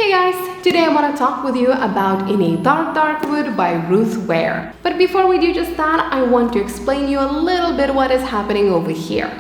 Hey guys, today I want to talk with you about In a Dark Dark Wood by Ruth Ware. But before we do just that, I want to explain you a little bit what is happening over here.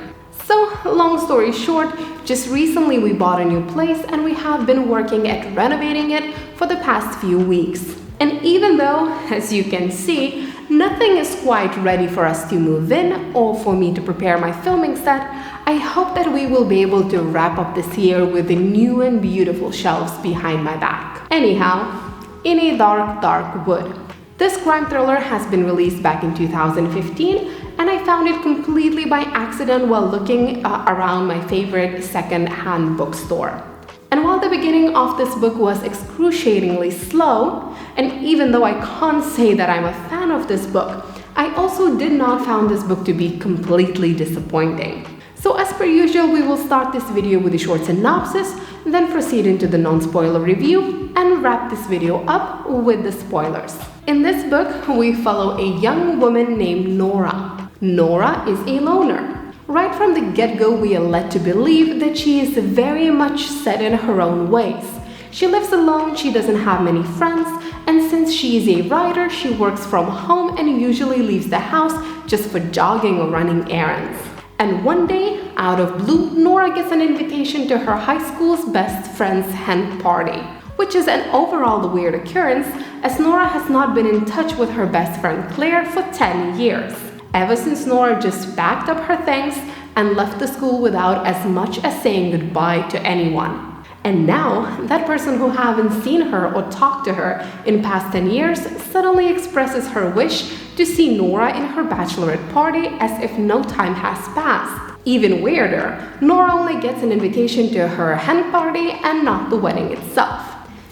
So, long story short, just recently we bought a new place and we have been working at renovating it for the past few weeks. And even though, as you can see, nothing is quite ready for us to move in or for me to prepare my filming set, I hope that we will be able to wrap up this year with the new and beautiful shelves behind my back. Anyhow, In a Dark Dark Wood. This crime thriller has been released back in 2015 and I found it completely by accident while looking around my favorite second-hand bookstore. And while the beginning of this book was excruciatingly slow, and even though I can't say that I'm a fan of this book, I also did not find this book to be completely disappointing. So as per usual, we will start this video with a short synopsis, then proceed into the non-spoiler review, and wrap this video up with the spoilers. In this book, we follow a young woman named Nora. Nora is a loner. Right from the get-go, we are led to believe that she is very much set in her own ways. She lives alone, she doesn't have many friends, and since she is a writer, she works from home and usually leaves the house just for jogging or running errands. And one day, out of blue, Nora gets an invitation to her high school's best friend's hen party, which is an overall weird occurrence as Nora has not been in touch with her best friend Claire for 10 years. Ever since Nora just packed up her things and left the school without as much as saying goodbye to anyone. And now, that person who haven't seen her or talked to her in past 10 years suddenly expresses her wish to see Nora in her bachelorette party as if no time has passed. Even weirder, Nora only gets an invitation to her hen party and not the wedding itself.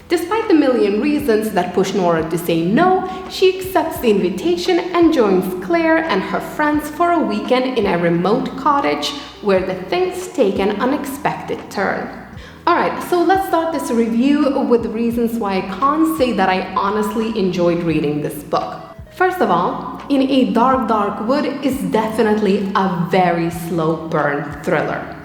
Despite the million reasons that push Nora to say no, she accepts the invitation and joins Claire and her friends for a weekend in a remote cottage where the things take an unexpected turn. Alright, so let's start this review with the reasons why I can't say that I honestly enjoyed reading this book. First of all, In a Dark Dark Wood is definitely a very slow burn thriller.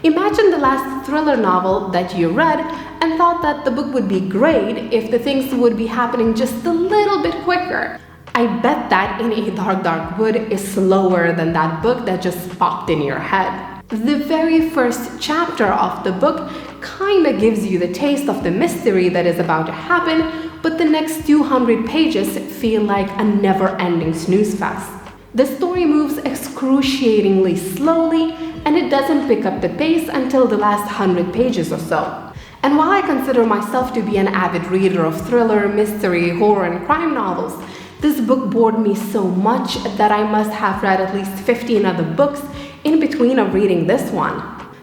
Imagine the last thriller novel that you read and thought that the book would be great if the things would be happening just a little bit quicker. I bet that In a Dark Dark Wood is slower than that book that just popped in your head. The very first chapter of the book kinda gives you the taste of the mystery that is about to happen, but the next 200 pages feel like a never-ending snooze fest. The story moves excruciatingly slowly, and it doesn't pick up the pace until the last 100 pages or so. And while I consider myself to be an avid reader of thriller, mystery, horror, and crime novels, this book bored me so much that I must have read at least 15 other books in between of reading this one.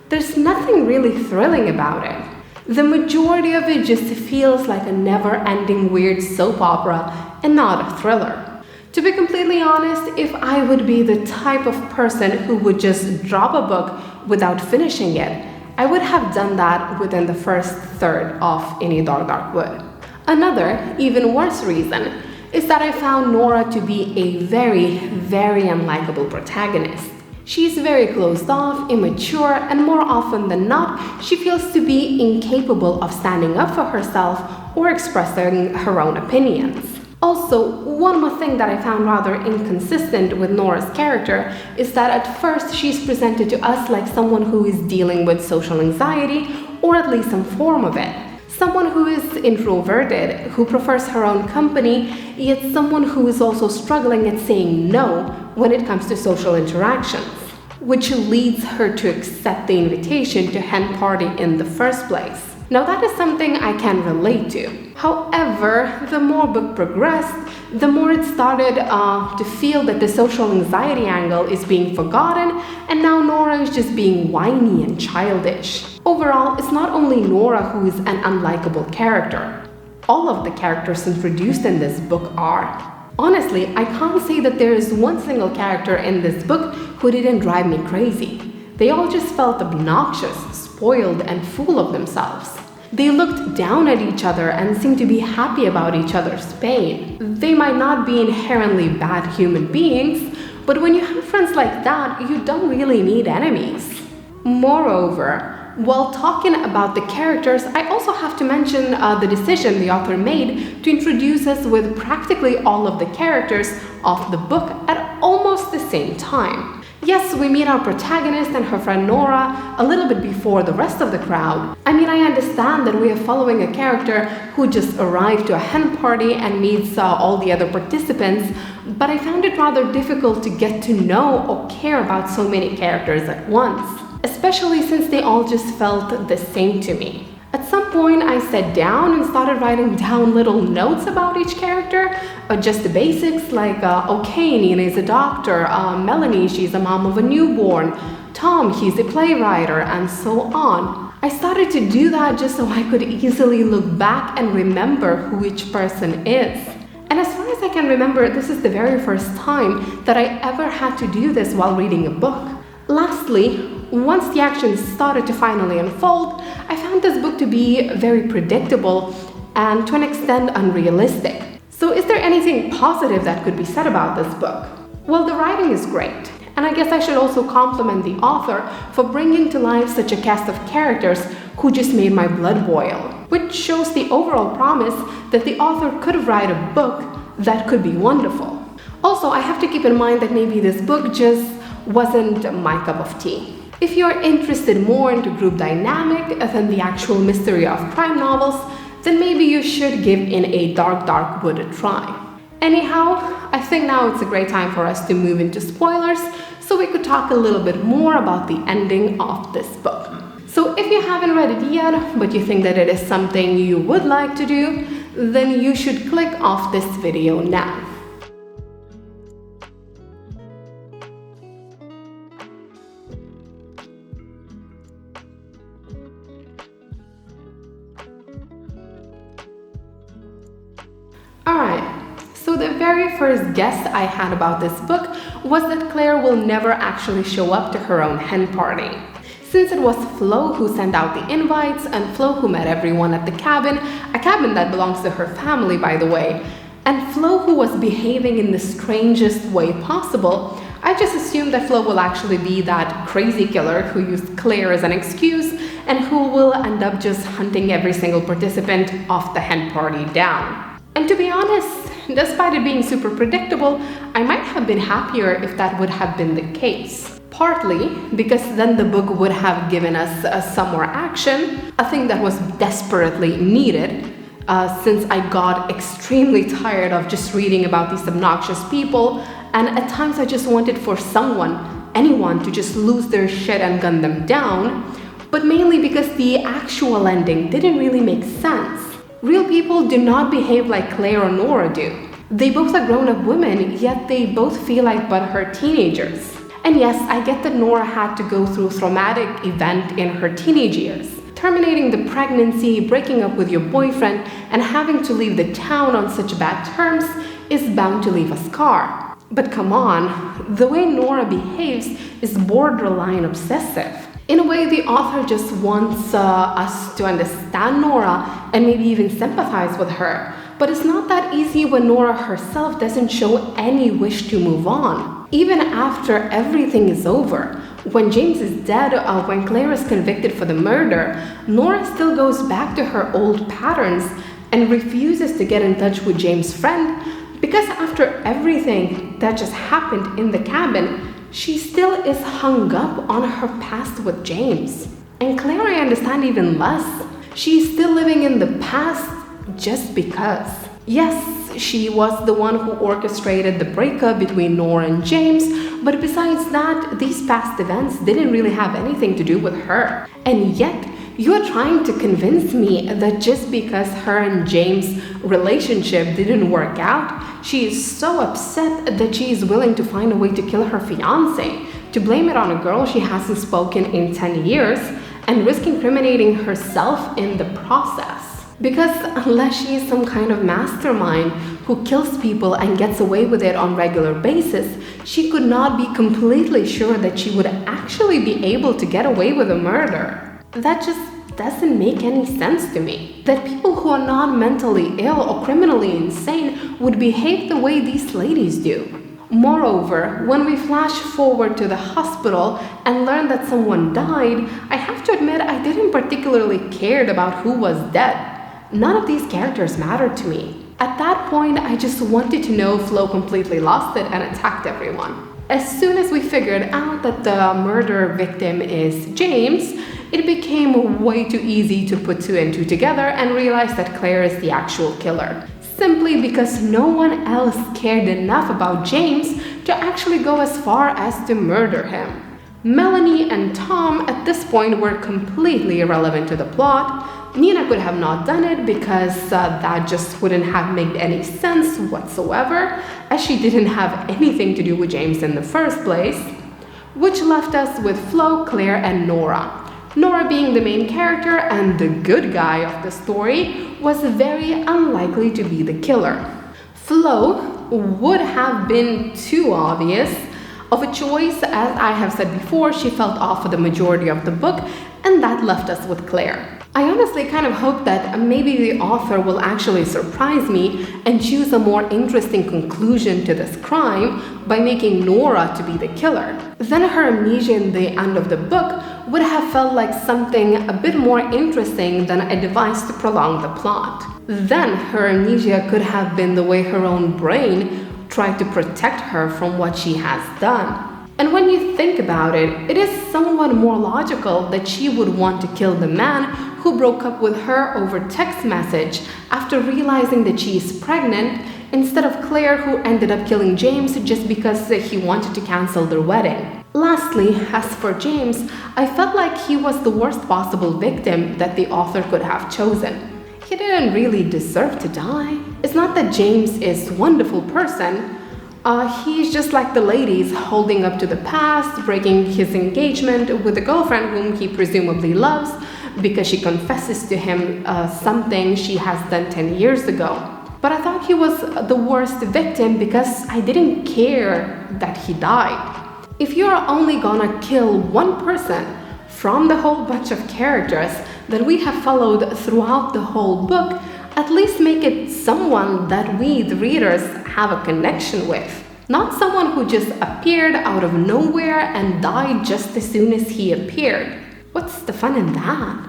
There's nothing really thrilling about it. The majority of it just feels like a never-ending weird soap opera and not a thriller. To be completely honest, if I would be the type of person who would just drop a book without finishing it, I would have done that within the first third of In a Dark Dark Wood. Another, even worse reason is that I found Nora to be a very, very unlikable protagonist. She's very closed off, immature, and more often than not, she feels to be incapable of standing up for herself or expressing her own opinions. Also, one more thing that I found rather inconsistent with Nora's character is that at first she's presented to us like someone who is dealing with social anxiety, or at least some form of it. Someone who is introverted, who prefers her own company, yet someone who is also struggling at saying no when it comes to social interactions, which leads her to accept the invitation to hen party in the first place. Now that is something I can relate to. However, the more book progressed, the more it started to feel that the social anxiety angle is being forgotten, and now Nora is just being whiny and childish. Overall, it's not only Nora who is an unlikable character. All of the characters introduced in this book are. Honestly, I can't say that there is one single character in this book who didn't drive me crazy. They all just felt obnoxious, spoiled, and full of themselves. They looked down at each other and seemed to be happy about each other's pain. They might not be inherently bad human beings, but when you have friends like that, you don't really need enemies. Moreover, While talking about the characters, I also have to mention the decision the author made to introduce us with practically all of the characters of the book at almost the same time. Yes, we meet our protagonist and her friend Nora a little bit before the rest of the crowd. I mean, I understand that we are following a character who just arrived to a hen party and meets all the other participants, but I found it rather difficult to get to know or care about so many characters at once, especially since they all just felt the same to me. At some point, I sat down and started writing down little notes about each character, just the basics like, okay, Nina is a doctor, Melanie, she's a mom of a newborn, Tom, he's a playwright, and so on. I started to do that just so I could easily look back and remember who each person is. And as far as I can remember, this is the very first time that I ever had to do this while reading a book. Lastly, once the action started to finally unfold, I found this book to be very predictable and to an extent unrealistic. So is there anything positive that could be said about this book? Well, the writing is great, and I guess I should also compliment the author for bringing to life such a cast of characters who just made my blood boil, which shows the overall promise that the author could write a book that could be wonderful. Also, I have to keep in mind that maybe this book just wasn't my cup of tea. If you're interested more into group dynamic than the actual mystery of crime novels, then maybe you should give In a Dark Wood a try. Anyhow, I think now it's a great time for us to move into spoilers so we could talk a little bit more about the ending of this book. So if you haven't read it yet, but you think that it is something you would like to do, then you should click off this video now. Alright, so the very first guess I had about this book was that Claire will never actually show up to her own hen party. Since it was Flo who sent out the invites and Flo who met everyone at the cabin, a cabin that belongs to her family by the way, and Flo who was behaving in the strangest way possible, I just assumed that Flo will actually be that crazy killer who used Claire as an excuse and who will end up just hunting every single participant of the hen party down. And to be honest, despite it being super predictable, I might have been happier if that would have been the case. Partly because then the book would have given us some more action, a thing that was desperately needed, since I got extremely tired of just reading about these obnoxious people, and at times I just wanted for anyone to just lose their shit and gun them down, but mainly because the actual ending didn't really make sense. Real people do not behave like Claire or Nora do. They both are grown-up women, yet they both feel like butthurt teenagers. And yes, I get that Nora had to go through a traumatic event in her teenage years. Terminating the pregnancy, breaking up with your boyfriend, and having to leave the town on such bad terms is bound to leave a scar. But come on, the way Nora behaves is borderline obsessive. In a way, the author just wants us to understand Nora and maybe even sympathize with her. But it's not that easy when Nora herself doesn't show any wish to move on. Even after everything is over, when James is dead, when Claire is convicted for the murder, Nora still goes back to her old patterns and refuses to get in touch with James' friend because after everything that just happened in the cabin, she still is hung up on her past with James. And Claire, I understand even less. She's still living in the past just because. Yes, she was the one who orchestrated the breakup between Nora and James, but besides that, these past events didn't really have anything to do with her. And yet, you're trying to convince me that just because her and James' relationship didn't work out, she is so upset that she is willing to find a way to kill her fiancé, to blame it on a girl she hasn't spoken in 10 years, and risk incriminating herself in the process. Because unless she is some kind of mastermind who kills people and gets away with it on a regular basis, she could not be completely sure that she would actually be able to get away with a murder. That just doesn't make any sense to me. That people who are not mentally ill or criminally insane would behave the way these ladies do. Moreover, when we flash forward to the hospital and learn that someone died, I have to admit I didn't particularly care about who was dead. None of these characters mattered to me. At that point, I just wanted to know Flo completely lost it and attacked everyone. As soon as we figured out that the murder victim is James, it became way too easy to put two and two together and realize that Claire is the actual killer. Simply because no one else cared enough about James to actually go as far as to murder him. Melanie and Tom at this point were completely irrelevant to the plot. Nina could have not done it because that just wouldn't have made any sense whatsoever, as she didn't have anything to do with James in the first place, which left us with Flo, Claire, and Nora. Nora, being the main character and the good guy of the story, was very unlikely to be the killer. Flo would have been too obvious of a choice. As I have said before, she felt off for the majority of the book, and that left us with Claire. I honestly kind of hope that maybe the author will actually surprise me and choose a more interesting conclusion to this crime by making Nora to be the killer. Then her amnesia in the end of the book would have felt like something a bit more interesting than a device to prolong the plot. Then her amnesia could have been the way her own brain tried to protect her from what she has done. And when you think about it, it is somewhat more logical that she would want to kill the man who broke up with her over text message after realizing that she is pregnant, instead of Claire, who ended up killing James just because he wanted to cancel their wedding. Lastly, as for James, I felt like he was the worst possible victim that the author could have chosen. He didn't really deserve to die. It's not that James is a wonderful person. He's just like the ladies, holding up to the past, breaking his engagement with a girlfriend whom he presumably loves because she confesses to him something she has done 10 years ago. But I thought he was the worst victim because I didn't care that he died. If you're only gonna kill one person from the whole bunch of characters that we have followed throughout the whole book, at least make it someone that we, the readers, have a connection with. Not someone who just appeared out of nowhere and died just as soon as he appeared. What's the fun in that?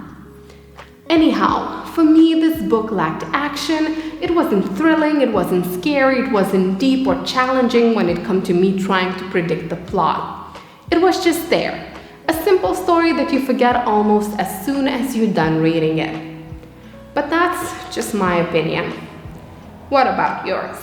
Anyhow, for me, this book lacked action. It wasn't thrilling, it wasn't scary, it wasn't deep or challenging when it came to me trying to predict the plot. It was just there. A simple story that you forget almost as soon as you're done reading it. But that's just my opinion. What about yours?